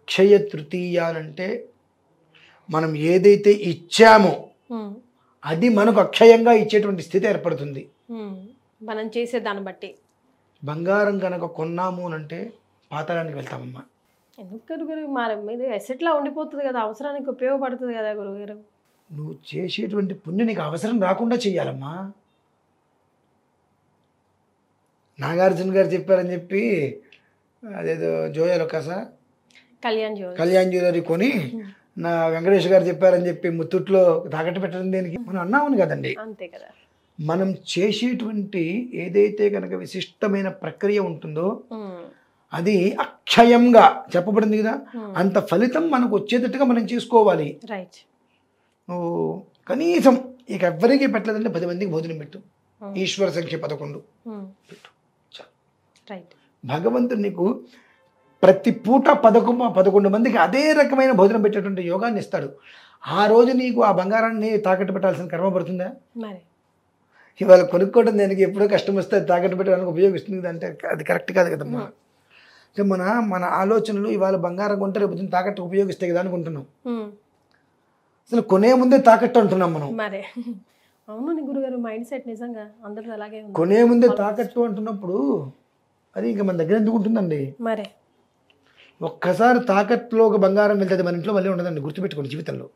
అక్షయ తృతీయ అంటే మనం ఏదైతే ఇచ్చామో అది మనకు అక్షయంగా ఇచ్చేటువంటి స్థితి ఏర్పడుతుంది. మనం చేసే దాన్ని బట్టి బంగారం కనుక కొన్నాము అంటే పాతాళానికి వెళ్తామమ్మా. ఎందుకు గురుగారు మరి మీరు ఎసెట్లా ఉండిపోతుంది కదా, అవసరానికి ఉపయోగపడుతుంది కదా గురుగారు. నువ్వు చేసేటువంటి పుణ్యం నీకు అవసరం రాకుండా చెయ్యాలమ్మా. నాగార్జున గారు చెప్పారని చెప్పి అదేదో జోయాలు కాసా కళ్యాణ్ జ్యువెలరీ కొని నా వెంకటేష్ గారు చెప్పారని చెప్పి ముత్తూట్లో తాకట్టు పెట్టడం దేనికి? మనం అన్నామని కదండి. అంతే కదా. మనం చేసేటువంటి ఏదైతే కనుక విశిష్టమైన ప్రక్రియ ఉంటుందో అది అక్షయంగా చెప్పబడింది కదా, అంత ఫలితం మనకు వచ్చేటట్టుగా మనం చేసుకోవాలి. రైట్. నువ్వు కనీసం ఇక ఎవ్వరికీ పెట్టలేదంటే 10 మందికి భోజనం పెట్టు. ఈశ్వర సంఖ్య 11 పెట్టు. రైట్. భగవంతుడు నీకు ప్రతి పూట 11 మందికి అదే రకమైన భోజనం పెట్టేటువంటి యోగాన్ని ఇస్తాడు. ఆ రోజు నీకు ఆ బంగారాన్ని తాకట్టు పెట్టాల్సిన కర్మ పడుతుందా? ఇవాళ కొనుక్కోవడం దానికి ఎప్పుడో కష్టం వస్తే తాకట్టు పెట్టడానికి ఉపయోగిస్తుంది అంటే అది కరెక్ట్ కాదు కదమ్మా. అంటే మన ఆలోచనలు ఇవాళ బంగారం కొంటే రేపు తాకట్టు ఉపయోగిస్తాయి కదా అనుకుంటున్నాం. అసలు కొనే ముందే తాకట్టు అంటున్నాం మనం. అవును గురుగారు, మైండ్ సెట్ నిజంగా అందరూ అలాగే ఉంది. కొనే ముందే తాకట్టు అంటున్నప్పుడు అది ఇంకా మన దగ్గర ఎందుకు ఉంటుందండి? మరే ఒక్కసారి తాకట్టులో ఒక బంగారం వెళ్తే మన ఇంట్లో మళ్ళీ ఉండదండి, గుర్తుపెట్టుకోండి జీవితంలో.